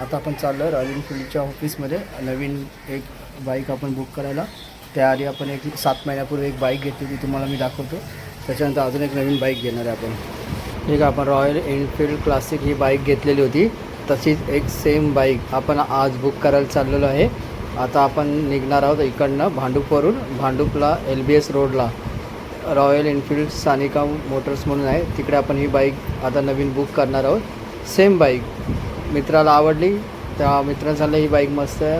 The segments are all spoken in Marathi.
आता आपण चाललो आहे रॉयल एनफिल्डच्या ऑफिसमध्ये नवीन एक बाईक आपण बुक करायला. त्याआधी आपण एक 7 महिन्यापूर्वी एक बाईक घेतली ती तुम्हाला मी दाखवतो. त्याच्यानंतर अजून एक नवीन बाईक घेणार आहे आपण. एक आपण रॉयल एनफिल्ड क्लासिक ही बाईक घेतलेली होती, तशीच एक सेम बाईक आपण आज बुक करायला चाललेलो आहे. आता आपण निघणार आहोत इकडनं भांडूपवरून. भांडूपला LBS रोडला रॉयल एनफिल्ड सानिका मोटर्स म्हणून आहे, तिकडे आपण ही बाईक आता नवीन बुक करणार आहोत. सेम बाईक मित्राला आवडली, त्या मित्राने सांगितलं ही बाईक मस्त आहे.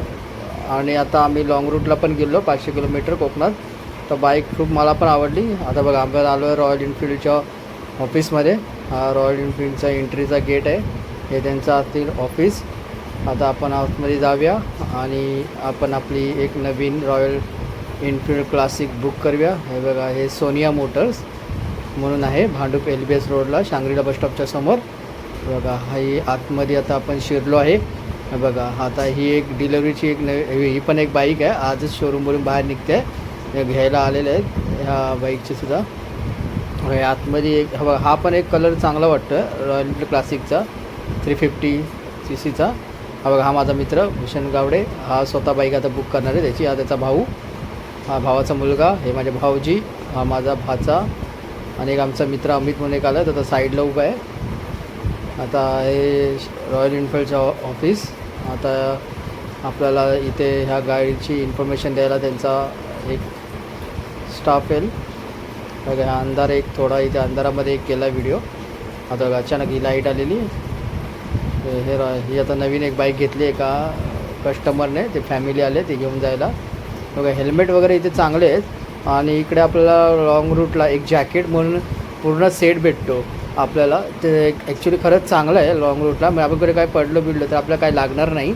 आणि आता आम्ही लाँग रूटला पण गेलो 500 किलोमीटर कोकणात, तर बाईक खूप मला पण आवडली. आता बघा आपण आलो आहे रॉयल एनफिल्डच्या ऑफिसमध्ये. हा रॉयल एनफिल्डचा एंट्रीचा गेट आहे, हे त्यांचं आतील ऑफिस. आता आपण आतमध्ये जाऊया आणि आपण आपली एक नवीन रॉयल एनफिल्ड क्लासिक बुक करूया. हे बघा, हे सोनिया मोटर्स म्हणून आहे, भांडूप LBS रोडला शांग्रीला बसस्टॉपच्या समोर. बघा ही आतमध्ये आता आपण शिरलो आहे. बघा आता ही एक डिलेवरीची एक ही पण एक बाईक आहे, आजच शोरूमवरून बाहेर निघते आहे, घ्यायला आलेले आहेत ह्या बाईकचे सुद्धा. आतमध्ये एक हा पण एक कलर चांगला वाटतं रॉयल एनफिल्ड क्लासिकचा 350 cc. हा बघा, हा माझा मित्र भूषण गावडे, हा स्वतः बाईक आता बुक करणार आहे त्याची. हा त्याचा भाऊ, हा भावाचा मुलगा, हे माझे भाऊजी, हा माझा भाचा आणि एक आमचा मित्र अमित म्हणून एक आला तर साईडला उभा आहे. आता हे रॉयल एनफिल्डचं ऑफिस. आता आपल्याला इथे ह्या गाडीची इन्फॉर्मेशन द्यायला त्यांचा एक स्टाफ येईल. बघा हा अंधार एक थोडा इथे अंधारामध्ये एक केला व्हिडिओ. आता बघा अचानक ही लाईट आलेली. ही आता नवीन एक बाईक घेतली आहे का कस्टमरने, ते फॅमिली आले ते घेऊन जायला. बघा हेल्मेट वगैरे इथे चांगले आहेत. आणि इकडे आपल्याला लॉंग रूटला एक जॅकेट म्हणून पूर्ण सेट भेटतो आपल्याला. ते ॲक्च्युली खरंच चांगलं आहे लॉंग रूटला, मग आपल्याकडे काय पडलं बिडलं तर आपल्याला काय लागणार नाही,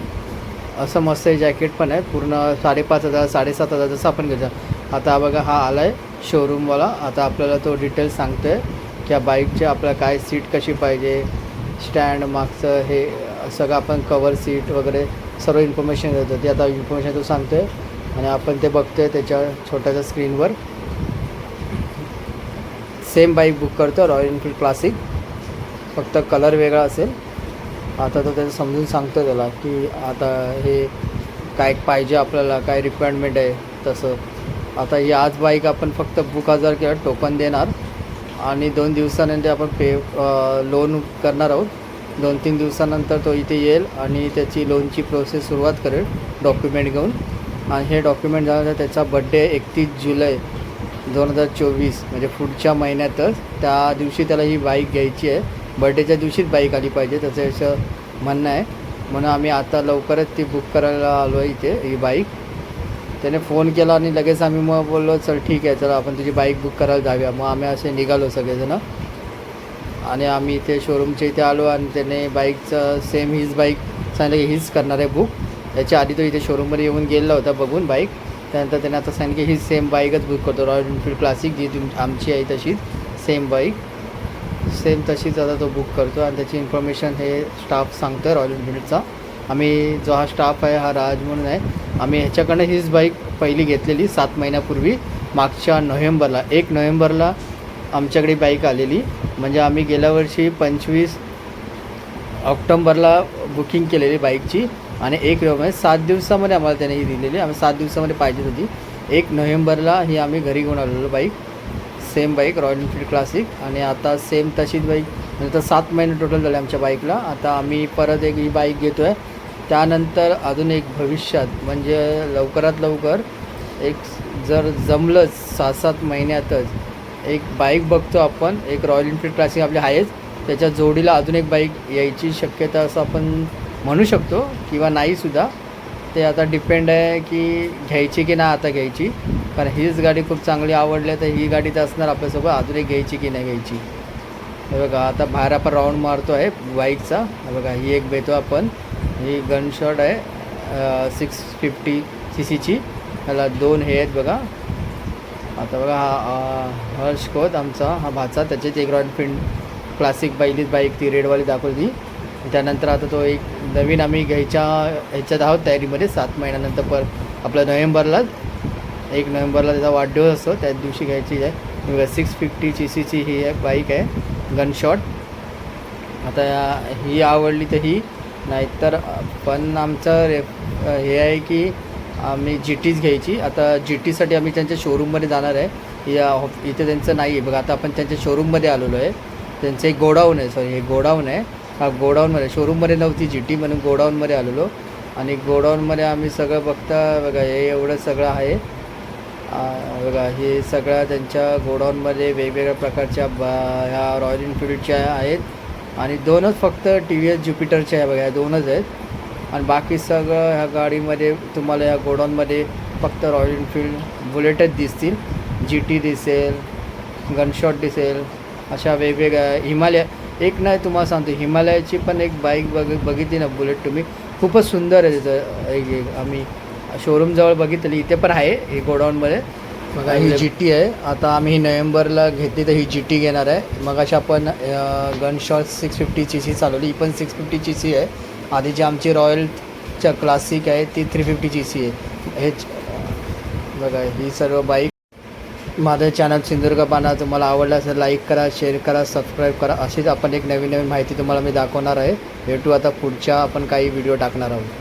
असं मस्त आहे. जॅकेट पण आहे पूर्ण 5,500 7,500 जसं आपण घ्यायचं. आता बघा हा आला आहे शोरूमवाला. आता आपल्याला तो डिटेल्स सांगतो आहे की या बाईकचे आपल्याला काय सीट कशी पाहिजे, स्टँड मागचं हे सगळं आपण कवर सीट वगैरे सर्व इन्फॉर्मेशन देतो. ती आता इन्फॉर्मेशन तो सांगतो आहे आणि आपण ते बघतो आहे त्याच्या छोट्याच्या स्क्रीनवर. सेम बाईक बुक करतो रॉयल एनफिल्ड क्लासिक, फक्त कलर वेगळा असेल. आता तो त्याचं समजून सांगतो त्याला की आता हे काय पाहिजे आपल्याला, काय रिक्वायरमेंट आहे तसं. आता ही आज बाईक आपण फक्त बुक 1000 किंवा टोकन देणार आणि 2 दिवसानंतर आपण लोन करणार आहोत. 2-3 दिवसानंतर तो इथे येईल आणि त्याची लोनची प्रोसेस सुरुवात करेल डॉक्युमेंट घेऊन. आणि हे डॉक्युमेंट झाल्यानंतर त्याचा बड्डे 31 जुलै 2024 म्हणजे पुढच्या महिन्यातच, त्या दिवशी त्याला ही बाईक घ्यायची आहे. बड्डेच्या दिवशीच बाईक आली पाहिजे त्याचं असं म्हणणं आहे. म्हणून आम्ही आता लवकरच ती बुक करायला आलो आहे इथे ही बाईक. त्याने फोन केला आणि लगेच आम्ही मग बोललो चल ठीक आहे चला आपण तुझी बाईक बुक करायला जाऊया. मग आम्ही असे निघालो सगळेजणं आणि आम्ही इथे शोरूमच्या इथे आलो आणि त्याने बाईकचं सेम हीच बाईक सांगितलं की हीच करणार आहे बुक. याच्या आधी तो इथे शोरूममध्ये येऊन गेला होता बघून बाईक. त्यानंतर त्याने आता सांगितलं की ही सेम बाईकच बुक करतो रॉयल एनफिल्ड क्लासिक, जी आमची आहे तशीच सेम बाईक, सेम तशीच आता तो बुक करतो. आणि त्याची इन्फॉर्मेशन हे स्टाफ सांगतो आहे रॉयल एनफिल्डचा. आम्ही जो हा स्टाफ आहे हा राज म्हणून आहे. आम्ही ह्याच्याकडनं हीच बाईक पहिली घेतलेली 7 महिन्यापूर्वी, मागच्या नोव्हेंबरला 1 नोव्हेंबरला आमच्याकडे बाईक आलेली. म्हणजे आम्ही गेल्या वर्षी 25 ऑक्टोंबरला बुकिंग केलेली बाईकची आणि 1 नोव्हेंबर 7 दिवसामध्ये आम्हाला त्याने ही दिलेली. आम्ही 7 दिवसामध्ये पाहिजे होती. 1 नोव्हेंबरला ही आम्ही घरी घेऊन आलेलो bike, same bike royal Enfield classic. आणि आता सेम तशीच बाईक म्हणजे तर 7 महिने टोटल झाले आमच्या बाईकला. आता आम्ही परत एक ही बाईक घेतो आहे. त्यानंतर अजून एक भविष्यात म्हणजे लवकरात लवकर एक जर जमलंच 6-7 महिन्यातच एक बाईक बघतो आपण. एक रॉयल एनफिल्ड क्लासिक आपली आहेच, त्याच्या जोडीला अजून एक बाईक यायची शक्यता असं आपण म्हणू शकतो किंवा नाहीसुद्धा. ते आता डिपेंड आहे की घ्यायची की नाही आता घ्यायची, कारण हीच गाडी खूप चांगली आवडली तर ही गाडी तर असणार आपल्यासोबत, अजून एक घ्यायची की नाही घ्यायची. हे बघा आता बाहेर आपण राऊंड मारतो आहे बाईकचा. हे बघा ही एक घेतो आपण, ही गन शॉट आहे 650 cc. ह्याला 2 हे आहेत बघा. आता बघा हा हर्ष खोत आमचा हा भाचा, त्याचीच एक रॉयल एनफिल्ड क्लासिक बाईक ती रेडवाली दाखवली. त्यानंतर आता तो एक नवीन आम्ही ह्याच्यात आहोत तयारीमध्ये 7 महिन्यानंतर आपल्या नोव्हेंबरलाच 1 नोव्हेंबरला त्याचा वाढदिवस असतो, त्याच दिवशी घ्यायची आहे. 650 cc ही एक बाईक आहे गन शॉट. आता ही आवडली तर ही नाहीतर पण आमचं हे आहे की आम्ही जी टीच घ्यायची. आता जी टीसाठी आम्ही त्यांच्या शोरूममध्ये जाणार आहे. इथे त्यांचं नाही आहे बघा. आता आपण त्यांच्या शोरूममध्ये आलेलो आहे. त्यांचं एक गोडाऊन आहे, सॉरी हे गोडाऊन आहे. हा गोडाऊनमध्ये, शोरूममध्ये नव्हती जी टी, म्हणून गोडाऊनमध्ये आलेलो. आणि गोडाऊनमध्ये आम्ही सगळं बघता बघा, हे एवढं सगळं आहे बघा. हे सगळं त्यांच्या गोडाऊनमध्ये वेगवेगळ्या प्रकारच्या ह्या रॉयल एनफिल्डच्या आहेत. आणि 2च फक्त टी व्ही एस ज्युपिटरच्या आहे बघा, ह्या 2च आहेत. आणि बाकी सगळं ह्या गाडीमध्ये तुम्हाला या गोडाऊनमध्ये फक्त रॉयल एनफिल्ड बुलेटच दिसतील. जी टी दिसेल, गनशॉट दिसेल, अशा वेगवेगळ्या. हिमालय एक नाही, तुम्हाला सांगतो, हिमालयाची पण एक बाईक बघितली ना बुलेट तुम्ही, खूपच सुंदर आहे तिथं. एक आम्ही शोरूमजवळ बघितली, इथे पण आहे हे गोडाऊनमध्ये बघा. ही जी टी आहे. आता आम्ही नोव्हेंबरला घेतली तर ही जी टी घेणार आहे. मग अशा आपण गनशॉट 650cc चालवली, ही पण 650cc आहे. आधीची आमची रॉयलच्या क्लासिक आहे ती 350cc आहे. हेच बघा ही सर्व बाईक. माझं चॅनल सिंधुदुर्ग पाना तुम्हाला आवडलं असेल लाईक करा, शेअर करा, सबस्क्राईब करा. अशीच आपण एक नवीन माहिती तुम्हाला मी दाखवणार आहे. भेटू आता पुढच्या आपण काही व्हिडिओ टाकणार आहोत.